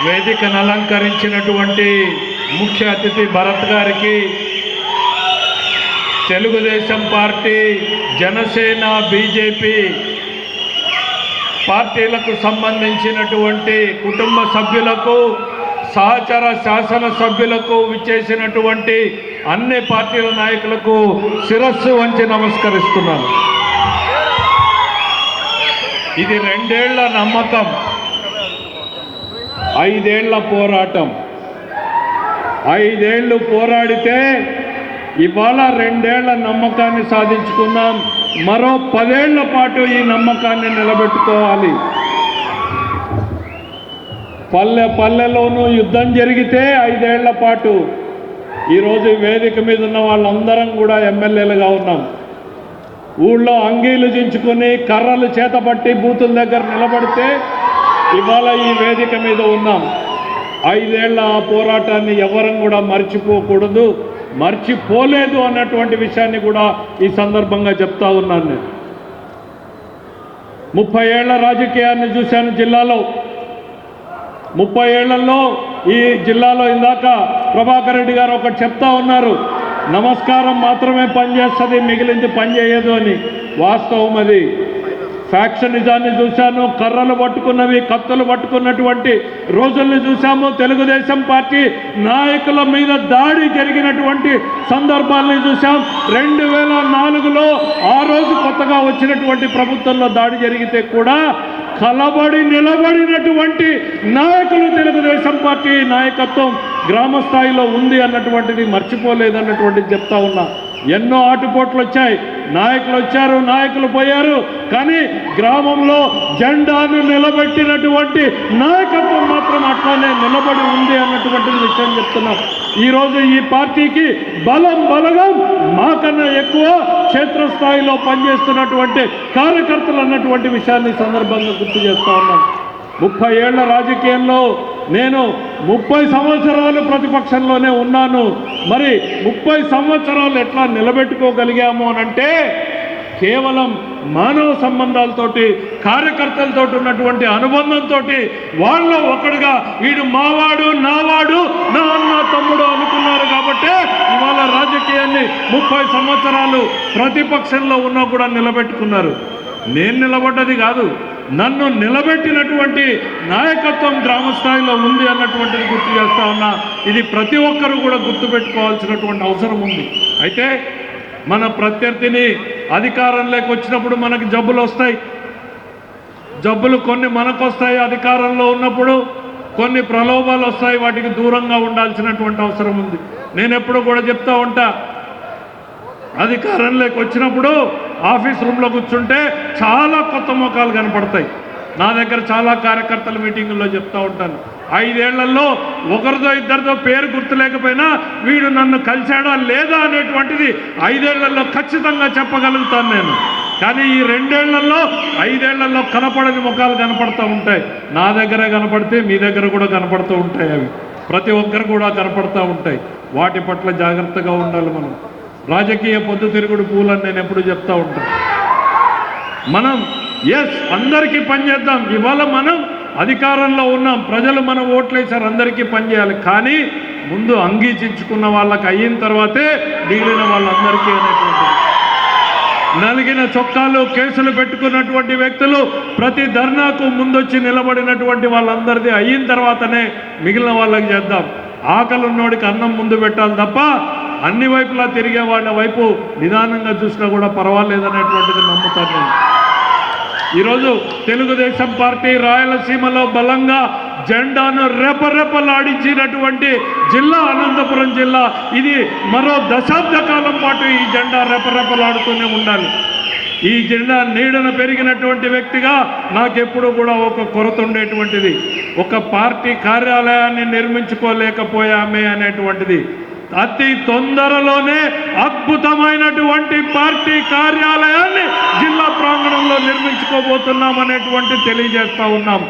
వేదికను అలంకరించినటువంటి ముఖ్య అతిథి భరత్ గారికి, తెలుగుదేశం పార్టీ, జనసేన, బీజేపీ పార్టీలకు సంబంధించినటువంటి కుటుంబ సభ్యులకు, సహచర శాసన సభ్యులకు, విచ్చేసినటువంటి అన్ని పార్టీల నాయకులకు శిరస్సు వంచి నమస్కరిస్తున్నాను. ఇది 2 ఏళ్ల నమ్మకం, 5 ఏళ్ల పోరాటం. 5 ఏళ్ళు పోరాడితే ఇవాళ 2 ఏళ్ల నమ్మకాన్ని సాధించుకున్నాం. మరో 10 ఏళ్ల పాటు ఈ నమ్మకాన్ని నిలబెట్టుకోవాలి. పల్లె పల్లెలోనూ యుద్ధం జరిగితే 5 ఏళ్ల పాటు. ఈరోజు వేదిక మీద ఉన్న వాళ్ళందరం కూడా ఎమ్మెల్యేలుగా ఉన్నాం. ఊళ్ళో అంగీలు దించుకొని కర్రలు చేతపట్టి బూతుల దగ్గర నిలబడితే ఇవాళ ఈ వేదిక మీద ఉన్నాం. 5 ఏళ్ల ఆ పోరాటాన్ని ఎవరం కూడా మర్చిపోకూడదు, మర్చిపోలేదు అన్నటువంటి విషయాన్ని కూడా ఈ సందర్భంగా చెప్తా ఉన్నాను. నేను 30 ఏళ్ల రాజకీయాన్ని చూశాను జిల్లాలో. 30 ఏళ్లలో ఈ జిల్లాలో ఇందాక ప్రభాకర్ రెడ్డి గారు ఒకటి చెప్తా ఉన్నారు, నమస్కారం మాత్రమే పనిచేస్తుంది, మిగిలింది పనిచేయదు అని. వాస్తవం అది. ఫ్యాక్షనిజాన్ని చూశాను, కర్రలు పట్టుకున్నవి, కత్తులు పట్టుకున్నటువంటి రోజుల్ని చూశాము. తెలుగుదేశం పార్టీ నాయకుల మీద దాడి జరిగినటువంటి సందర్భాల్ని చూశాం. 2004లో ఆ రోజు కొత్తగా వచ్చినటువంటి ప్రభుత్వంలో దాడి జరిగితే కూడా కలబడి నిలబడినటువంటి నాయకులు తెలుగుదేశం పార్టీ నాయకత్వం గ్రామ స్థాయిలో ఉంది అన్నటువంటిది మర్చిపోలేదన్నటువంటిది చెప్తా ఉన్నా. ఎన్నో ఆటుపోట్లు వచ్చాయి, నాయకులు వచ్చారు, నాయకులు పోయారు, కానీ గ్రామంలో జెండాను నిలబెట్టినటువంటి నాయకత్వం మాత్రం అట్లానే నిలబడి ఉంది అన్నటువంటి విషయం చెప్తున్నాం. ఈరోజు ఈ పార్టీకి బలగం మాకన్నా ఎక్కువ క్షేత్రస్థాయిలో పనిచేస్తున్నటువంటి కార్యకర్తలు అన్నటువంటి విషయాన్ని సందర్భంగా గుర్తు చేస్తా ఉన్నాం. 30 ఏళ్ల రాజకీయంలో నేను 30 సంవత్సరాలు ప్రతిపక్షంలోనే ఉన్నాను. మరి 30 సంవత్సరాలు ఎట్లా నిలబెట్టుకోగలిగాము అనంటే కేవలం మానవ సంబంధాలతోటి, కార్యకర్తలతో ఉన్నటువంటి అనుబంధంతో, వాళ్ళు ఒకడుగా వీడు మావాడు, నావాడు, నా అన్న, తమ్ముడు అనుకున్నారు. కాబట్టి ఇవాళ రాజకీయాన్ని 30 సంవత్సరాలు ప్రతిపక్షంలో ఉన్నా కూడా నిలబెట్టుకున్నారు. నేను నిలబడ్డది కాదు, నన్ను నిలబెట్టినటువంటి నాయకత్వం గ్రామ స్థాయిలో ఉంది అన్నటువంటిది గుర్తు చేస్తా ఉన్నా. ఇది ప్రతి ఒక్కరూ కూడా గుర్తుపెట్టుకోవాల్సినటువంటి అవసరం ఉంది. అయితే మన ప్రత్యర్థిని అధికారంలోకి వచ్చినప్పుడు మనకి జబ్బులు వస్తాయి. జబ్బులు కొన్ని మనకు వస్తాయి. అధికారంలో ఉన్నప్పుడు కొన్ని ప్రలోభాలు వస్తాయి. వాటికి దూరంగా ఉండాల్సినటువంటి అవసరం ఉంది. నేను ఎప్పుడు కూడా చెప్తా ఉంటా, అధికారంలోకి వచ్చినప్పుడు ఆఫీస్ రూమ్లో కూర్చుంటే చాలా కొత్త ముఖాలు కనపడతాయి. నా దగ్గర చాలా కార్యకర్తల మీటింగుల్లో చెప్తా ఉంటాను, 5 ఏళ్లలో ఒకరితో ఇద్దరితో పేరు గుర్తులేకపోయినా వీడు నన్ను కలిశాడా లేదా అనేటువంటిది 5 ఏళ్లలో ఖచ్చితంగా చెప్పగలుగుతాను నేను. కానీ ఈ 2 ఏళ్లలో 5 ఏళ్లలో కనపడని ముఖాలు కనపడుతూ ఉంటాయి. నా దగ్గరే కనపడితే మీ దగ్గర కూడా కనపడుతూ ఉంటాయి. అవి ప్రతి ఒక్కరు కూడా కనపడుతూ ఉంటాయి. వాటి పట్ల జాగ్రత్తగా ఉండాలి. మనం రాజకీయ పొద్దుతిరుగుడు పూలని నేను ఎప్పుడు చెప్తా ఉంటాను. మనం అందరికీ పనిచేద్దాం. ఇవాళ మనం అధికారంలో ఉన్నాం, ప్రజలు మనం ఓట్లేసారు, అందరికీ పనిచేయాలి. కానీ ముందు అంగీకరించుకున్న వాళ్ళకి అయిన తర్వాతే మిగిలిన వాళ్ళందరికీ అనేటువంటిది. నలిగిన చొక్కాలు, కేసులు పెట్టుకున్నటువంటి వ్యక్తులు, ప్రతి ధర్నాకు ముందొచ్చి నిలబడినటువంటి వాళ్ళందరిది అయిన తర్వాతనే మిగిలిన వాళ్ళకి చేద్దాం. ఆకలి ఉన్నోడికి అన్నం ముందు పెట్టాలి తప్ప అన్ని వైపులా తిరిగే వాళ్ళ వైపు నిదానంగా చూసినా కూడా పర్వాలేదనేటువంటిది నమ్ముతాను నేను. ఈరోజు తెలుగుదేశం పార్టీ రాయలసీమలో బలంగా జెండాను రెపరెపలాడించినటువంటి జిల్లా అనంతపురం జిల్లా. ఇది మరో దశాబ్ద కాలం పాటు ఈ జెండా రెపరెపలాడుతూనే ఉండాలి. ఈ జెండా నీడన పెరిగినటువంటి వ్యక్తిగా నాకెప్పుడు కూడా ఒక కొరత ఉండేటువంటిది, ఒక పార్టీ కార్యాలయాన్ని నిర్మించుకోలేకపోయామే అనేటువంటిది. అతి తొందరలోనే అద్భుతమైనటువంటి పార్టీ కార్యాలయాన్ని జిల్లా ప్రాంగణంలో నిర్మించుకోబోతున్నాం అనేటువంటి తెలియజేస్తా ఉన్నాం.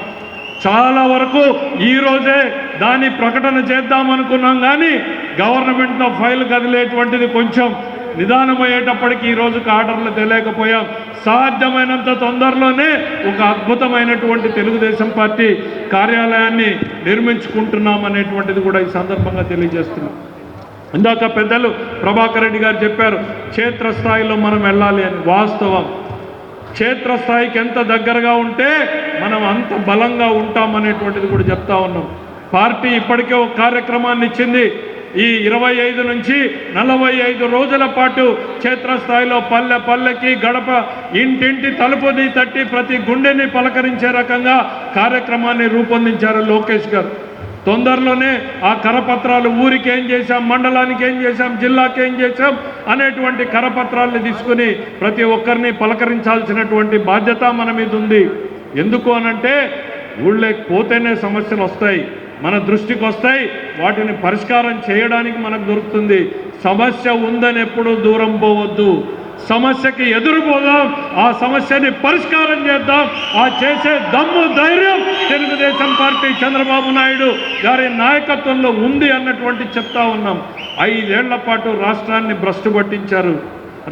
చాలా వరకు ఈరోజే దాని ప్రకటన చేద్దామనుకున్నాం, కానీ గవర్నమెంట్లో ఫైల్ కదిలేటువంటిది కొంచెం నిదానమయ్యేటప్పటికి ఈ రోజుకి ఆర్డర్లు తెలియకపోయాం. సాధ్యమైనంత తొందరలోనే ఒక అద్భుతమైనటువంటి తెలుగుదేశం పార్టీ కార్యాలయాన్ని నిర్మించుకుంటున్నాం అనేటువంటిది కూడా ఈ సందర్భంగా తెలియజేస్తున్నాం. ఇందాక పెద్దలు ప్రభాకర్ రెడ్డి గారు చెప్పారు క్షేత్రస్థాయిలో మనం వెళ్ళాలి అని. వాస్తవం, క్షేత్రస్థాయికి ఎంత దగ్గరగా ఉంటే మనం అంత బలంగా ఉంటామనేటువంటిది కూడా చెప్తా ఉన్నాం. పార్టీ ఇప్పటికే ఒక కార్యక్రమాన్ని ఇచ్చింది. ఈ 25 నుంచి 45 రోజుల పాటు క్షేత్రస్థాయిలో పల్లె పల్లెకి గడప ఇంటింటి తలుపుని తట్టి ప్రతి గుండెని పలకరించే రకంగా కార్యక్రమాన్ని రూపొందించారు లోకేష్ గారు. తొందరలోనే ఆ కరపత్రాలు ఊరికి ఏం చేశాం, మండలానికి ఏం చేశాం, జిల్లాకి ఏం చేశాం అనేటువంటి కరపత్రాలను తీసుకుని ప్రతి ఒక్కరిని పలకరించాల్సినటువంటి బాధ్యత మన మీద ఉంది. ఎందుకు అనంటే ఊళ్ళోకి పోతేనే సమస్యలు వస్తాయి, మన దృష్టికి వస్తాయి, వాటిని పరిష్కారం చేయడానికి మనకు దొరుకుతుంది. సమస్య ఉందని ఎప్పుడూ దూరం పోవద్దు, సమస్యకి ఎదురుపోదాం, ఆ సమస్యని పరిష్కారం చేద్దాం. ఆ చేసే దమ్ము ధైర్యం తెలుగుదేశం పార్టీ చంద్రబాబు నాయుడు గారి నాయకత్వంలో ఉంది అన్నటువంటి చెప్తా ఉన్నాం. 5 ఏళ్ల పాటు రాష్ట్రాన్ని భ్రష్టు పట్టించారు.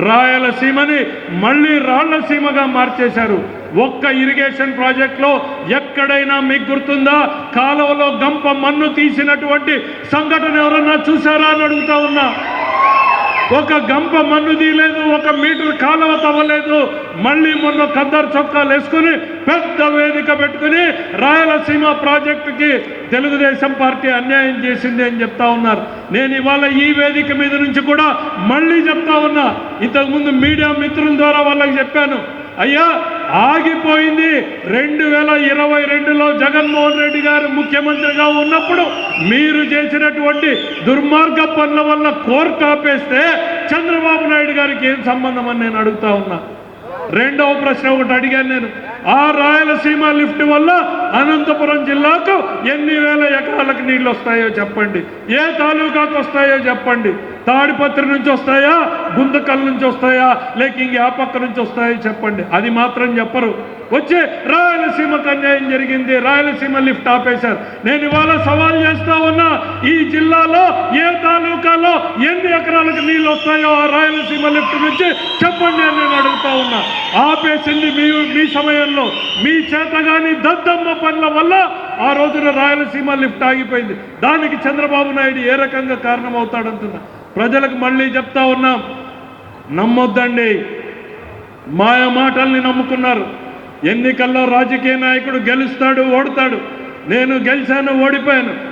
రాయలసీమని మళ్ళీ రాళ్లసీమగా మార్చేశారు. ఒక్క ఇరిగేషన్ ప్రాజెక్టులో ఎక్కడైనా మీకు గుర్తుందా కాలువలో గంప మన్ను తీసినటువంటి సంఘటన ఎవరన్నా చూసారా అని అడుగుతా ఉన్నా. ఒక గంప మన్ను తీయలేదు, 1 మీటర్ కాలువ తవ్వలేదు. మళ్ళీ మొన్న ఖద్దరు చొక్కాలు వేసుకుని పెద్ద వేదిక పెట్టుకుని రాయలసీమ ప్రాజెక్టుకి తెలుగుదేశం పార్టీ అన్యాయం చేసింది అని చెప్తా ఉన్నారు. నేను ఇవాళ ఈ వేదిక మీద నుంచి కూడా మళ్ళీ చెప్తా ఉన్నా. ఇంతకుముందు మీడియా మిత్రుల ద్వారా వాళ్ళకి చెప్పాను, అయ్యా ఆగిపోయింది 2022లో జగన్మోహన్ రెడ్డి గారు ముఖ్యమంత్రిగా ఉన్నప్పుడు మీరు చేసినటువంటి దుర్మార్గ పనుల వల్ల కోర్టు ఆపేస్తే చంద్రబాబు నాయుడు గారికి ఏం సంబంధం అని నేను అడుగుతా ఉన్నా. రెండవ ప్రశ్న ఒకటి అడిగాను నేను, ఆ రాయలసీమ లిఫ్ట్ వల్ల అనంతపురం జిల్లాకు ఎన్ని వేల ఎకరాలకు నీళ్ళు వస్తాయో చెప్పండి, ఏ తాలూకాకు వస్తాయో చెప్పండి. తాడిపత్రి నుంచి వస్తాయా, గుంతకల్ నుంచి వస్తాయా, లేక ఇంక ఆ పక్క నుంచి వస్తాయో చెప్పండి. అది మాత్రం చెప్పరు. వచ్చే రాయలసీమకు అన్యాయం జరిగింది, రాయలసీమ లిఫ్ట్ ఆపేశారు. నేను ఇవాళ సవాల్ చేస్తా ఉన్నా, ఈ జిల్లాలో ఏ తాలూకాలో ఎన్ని ఎకరాలకు నీళ్ళు వస్తాయో ఆ రాయలసీమ లిఫ్ట్ నుంచి చెప్పండి అని నేను అడుగుతా ఉన్నా. ఆపేసింది మీ సమయంలో మీ చేతగాని దద్దమ్మ పనుల వల్ల ఆ రోజున రాయలసీమ లిఫ్ట్ ఆగిపోయింది. దానికి చంద్రబాబు నాయుడు ఏ రకంగా కారణమవుతాడంటున్నా. ప్రజలకు మళ్ళీ చెప్తా ఉన్నాం, నమ్మొద్దండి, మాయ మాటల్ని నమ్ముకున్నారు. ఎన్నికల్లో రాజకీయ నాయకుడు గెలుస్తాడు, ఓడతాడు. నేను గెలిచాను, ఓడిపోయాను.